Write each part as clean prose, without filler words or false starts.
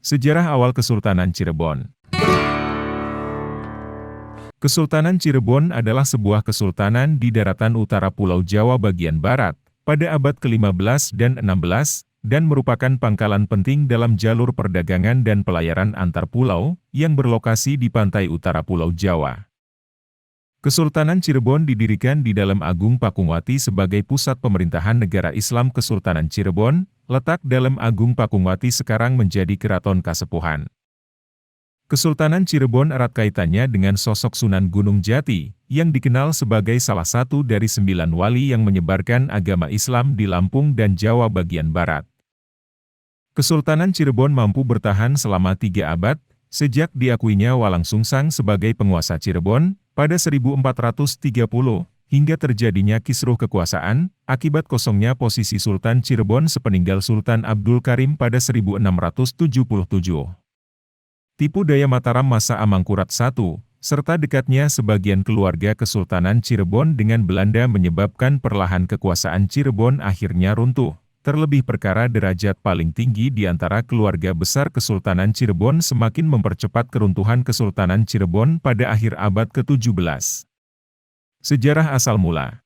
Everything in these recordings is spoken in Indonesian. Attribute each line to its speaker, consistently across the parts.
Speaker 1: Sejarah awal Kesultanan Cirebon. Kesultanan Cirebon adalah sebuah kesultanan di daratan utara Pulau Jawa bagian barat, pada abad ke-15 dan 16, dan merupakan pangkalan penting dalam jalur perdagangan dan pelayaran antar pulau, yang berlokasi di pantai utara Pulau Jawa. Kesultanan Cirebon didirikan di dalam Agung Pakungwati sebagai pusat pemerintahan negara Islam Kesultanan Cirebon, letak dalam Agung Pakungwati sekarang menjadi Keraton Kasepuhan. Kesultanan Cirebon erat kaitannya dengan sosok Sunan Gunung Jati, yang dikenal sebagai salah satu dari 9 wali yang menyebarkan agama Islam di Lampung dan Jawa bagian barat. Kesultanan Cirebon mampu bertahan selama 3 abad, sejak diakuinya Walang Sungsang sebagai penguasa Cirebon, pada 1430, hingga terjadinya kisruh kekuasaan, akibat kosongnya posisi Sultan Cirebon sepeninggal Sultan Abdul Karim pada 1677. Tipu daya Mataram masa Amangkurat I, serta dekatnya sebagian keluarga Kesultanan Cirebon dengan Belanda menyebabkan perlahan kekuasaan Cirebon akhirnya runtuh. Terlebih perkara derajat paling tinggi di antara keluarga besar Kesultanan Cirebon semakin mempercepat keruntuhan Kesultanan Cirebon pada akhir abad ke-17. Sejarah asal mula.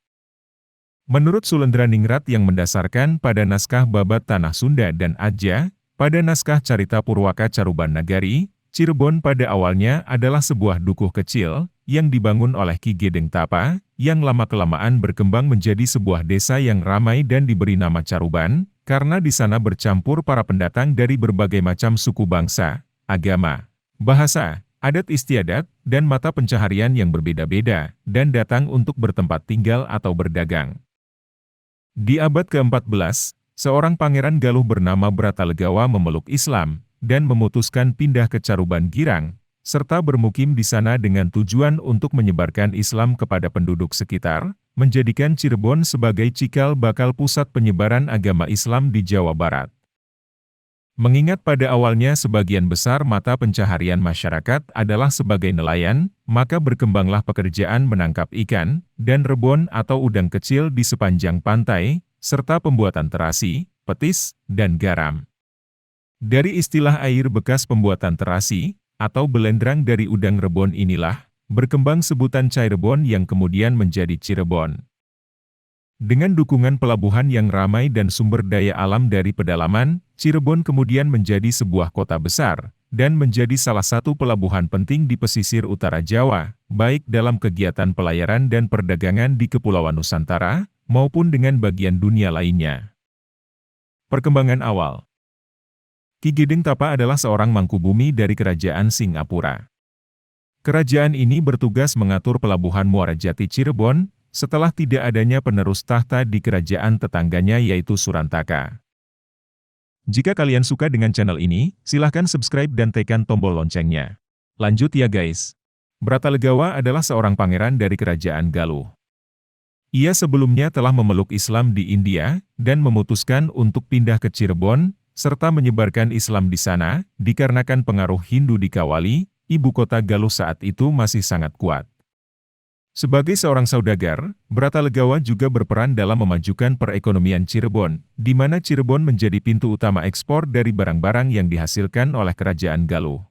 Speaker 1: Menurut Sulendraningrat yang mendasarkan pada naskah Babat Tanah Sunda dan Adja, pada naskah Carita Purwaka Caruban Nagari, Cirebon pada awalnya adalah sebuah dukuh kecil, yang dibangun oleh Ki Gedeng Tapa, yang lama-kelamaan berkembang menjadi sebuah desa yang ramai dan diberi nama Caruban, karena di sana bercampur para pendatang dari berbagai macam suku bangsa, agama, bahasa, adat istiadat, dan mata pencaharian yang berbeda-beda, dan datang untuk bertempat tinggal atau berdagang. Di abad ke-14, seorang pangeran Galuh bernama Bratalegawa memeluk Islam, dan memutuskan pindah ke Caruban Girang, serta bermukim di sana dengan tujuan untuk menyebarkan Islam kepada penduduk sekitar, menjadikan Cirebon sebagai cikal bakal pusat penyebaran agama Islam di Jawa Barat. Mengingat pada awalnya sebagian besar mata pencaharian masyarakat adalah sebagai nelayan, maka berkembanglah pekerjaan menangkap ikan, dan rebon atau udang kecil di sepanjang pantai, serta pembuatan terasi, petis, dan garam. Dari istilah air bekas pembuatan terasi, atau belendrang dari udang rebon inilah, berkembang sebutan Cirebon yang kemudian menjadi Cirebon. Dengan dukungan pelabuhan yang ramai dan sumber daya alam dari pedalaman, Cirebon kemudian menjadi sebuah kota besar, dan menjadi salah satu pelabuhan penting di pesisir utara Jawa, baik dalam kegiatan pelayaran dan perdagangan di Kepulauan Nusantara, maupun dengan bagian dunia lainnya. Perkembangan awal. Ki Gedeng Tapa adalah seorang mangkubumi dari Kerajaan Singapura. Kerajaan ini bertugas mengatur pelabuhan Muara Jati Cirebon, setelah tidak adanya penerus tahta di kerajaan tetangganya yaitu Surantaka. Jika kalian suka dengan channel ini, silahkan subscribe dan tekan tombol loncengnya. Lanjut ya guys. Bratalegawa adalah seorang pangeran dari Kerajaan Galuh. Ia sebelumnya telah memeluk Islam di India, dan memutuskan untuk pindah ke Cirebon, serta menyebarkan Islam di sana, dikarenakan pengaruh Hindu di Kawali, ibu kota Galuh saat itu masih sangat kuat. Sebagai seorang saudagar, Bratalegawa juga berperan dalam memajukan perekonomian Cirebon, di mana Cirebon menjadi pintu utama ekspor dari barang-barang yang dihasilkan oleh Kerajaan Galuh.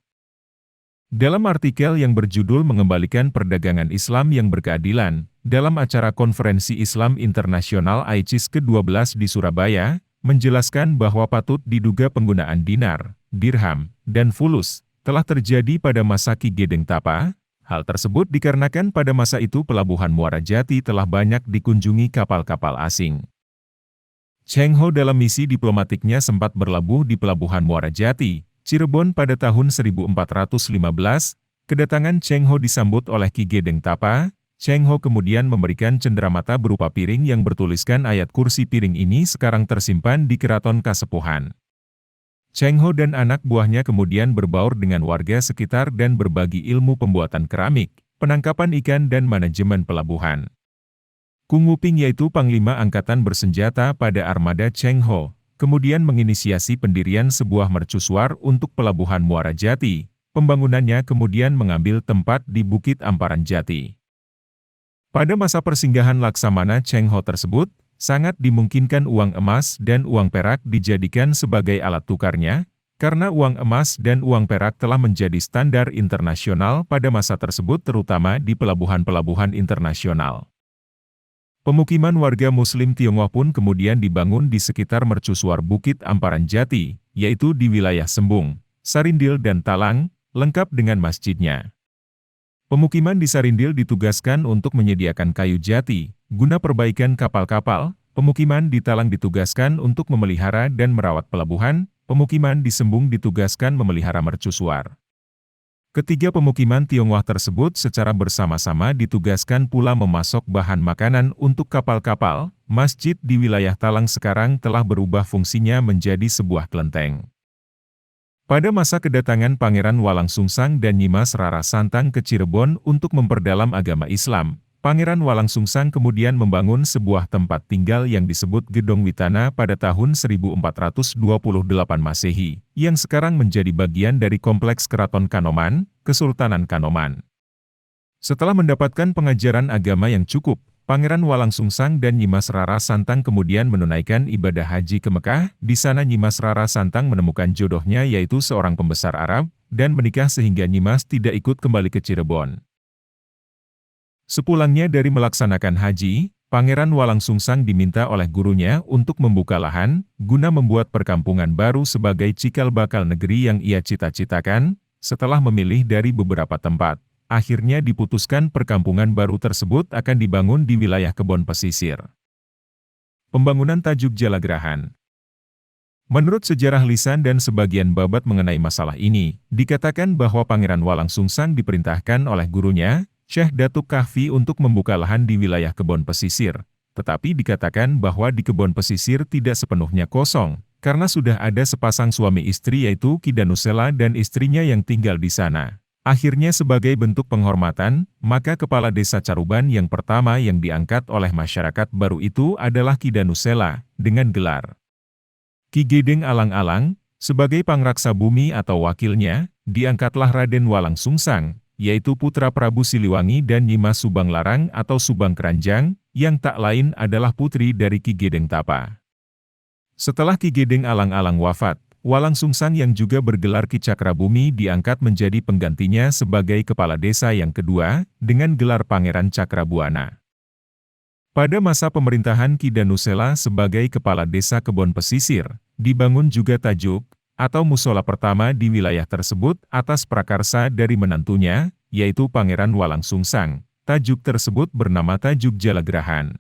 Speaker 1: Dalam artikel yang berjudul Mengembalikan Perdagangan Islam yang Berkeadilan, dalam acara Konferensi Islam Internasional AICIS ke-12 di Surabaya, menjelaskan bahwa patut diduga penggunaan dinar, dirham, dan fulus telah terjadi pada masa Ki Gedeng Tapa. Hal tersebut dikarenakan pada masa itu pelabuhan Muara Jati telah banyak dikunjungi kapal-kapal asing. Cheng Ho dalam misi diplomatiknya sempat berlabuh di pelabuhan Muara Jati, Cirebon pada tahun 1415. Kedatangan Cheng Ho disambut oleh Ki Gedeng Tapa. Cheng Ho kemudian memberikan cenderamata berupa piring yang bertuliskan ayat kursi. Piring ini sekarang tersimpan di Keraton Kasepuhan. Cheng Ho dan anak buahnya kemudian berbaur dengan warga sekitar dan berbagi ilmu pembuatan keramik, penangkapan ikan dan manajemen pelabuhan. Kung Wuping yaitu Panglima Angkatan Bersenjata pada armada Cheng Ho, kemudian menginisiasi pendirian sebuah mercusuar untuk pelabuhan Muara Jati. Pembangunannya kemudian mengambil tempat di Bukit Amparan Jati. Pada masa persinggahan Laksamana Cheng Ho tersebut, sangat dimungkinkan uang emas dan uang perak dijadikan sebagai alat tukarnya, Karena uang emas dan uang perak telah menjadi standar internasional pada masa tersebut terutama di pelabuhan-pelabuhan internasional. Pemukiman warga Muslim Tionghoa pun kemudian dibangun di sekitar mercusuar Bukit Amparan Jati, yaitu di wilayah Sembung, Sarindil dan Talang, lengkap dengan masjidnya. Pemukiman di Sarindil ditugaskan untuk menyediakan kayu jati, guna perbaikan kapal-kapal, pemukiman di Talang ditugaskan untuk memelihara dan merawat pelabuhan, pemukiman di Sembung ditugaskan memelihara mercusuar. Ketiga pemukiman Tionghoa tersebut secara bersama-sama ditugaskan pula memasok bahan makanan untuk kapal-kapal. Masjid di wilayah Talang sekarang telah berubah fungsinya menjadi sebuah kelenteng. Pada masa kedatangan Pangeran Walangsungsang dan Nyimas Rara Santang ke Cirebon untuk memperdalam agama Islam, Pangeran Walangsungsang kemudian membangun sebuah tempat tinggal yang disebut Gedong Witana pada tahun 1428 Masehi, yang sekarang menjadi bagian dari kompleks Keraton Kanoman, Kesultanan Kanoman. Setelah mendapatkan pengajaran agama yang cukup, Pangeran Walangsungsang dan Nyimas Rara Santang kemudian menunaikan ibadah haji ke Mekah. Di sana Nyimas Rara Santang menemukan jodohnya yaitu seorang pembesar Arab, dan menikah sehingga Nyimas tidak ikut kembali ke Cirebon. Sepulangnya dari melaksanakan haji, Pangeran Walangsungsang diminta oleh gurunya untuk membuka lahan, guna membuat perkampungan baru sebagai cikal bakal negeri yang ia cita-citakan. Setelah memilih dari beberapa tempat, akhirnya diputuskan perkampungan baru tersebut akan dibangun di wilayah Kebon Pesisir. Pembangunan Tajuk Jalagrahan. Menurut sejarah lisan dan sebagian babat mengenai masalah ini, dikatakan bahwa Pangeran Walangsungsang diperintahkan oleh gurunya, Syekh Datuk Kahfi untuk membuka lahan di wilayah Kebon Pesisir, tetapi dikatakan bahwa di Kebon Pesisir tidak sepenuhnya kosong, karena sudah ada sepasang suami istri yaitu Ki Danusela dan istrinya yang tinggal di sana. Akhirnya sebagai bentuk penghormatan, maka kepala desa Caruban yang pertama yang diangkat oleh masyarakat baru itu adalah Ki Danusela, dengan gelar Ki Gedeng Alang-Alang. Sebagai pangraksa bumi atau wakilnya, diangkatlah Raden Walangsungsang, yaitu putra Prabu Siliwangi dan Nyimas Subanglarang atau Subang Keranjang, yang tak lain adalah putri dari Ki Gedeng Tapa. Setelah Ki Gedeng Alang-Alang wafat, Walangsungsang yang juga bergelar Ki Cakrabumi diangkat menjadi penggantinya sebagai kepala desa yang kedua, dengan gelar Pangeran Cakrabuana. Pada masa pemerintahan Ki Danusela sebagai kepala desa Kebon Pesisir, dibangun juga tajuk, atau musola pertama di wilayah tersebut atas prakarsa dari menantunya, yaitu Pangeran Walangsungsang. Tajuk tersebut bernama Tajuk Jalagrahan.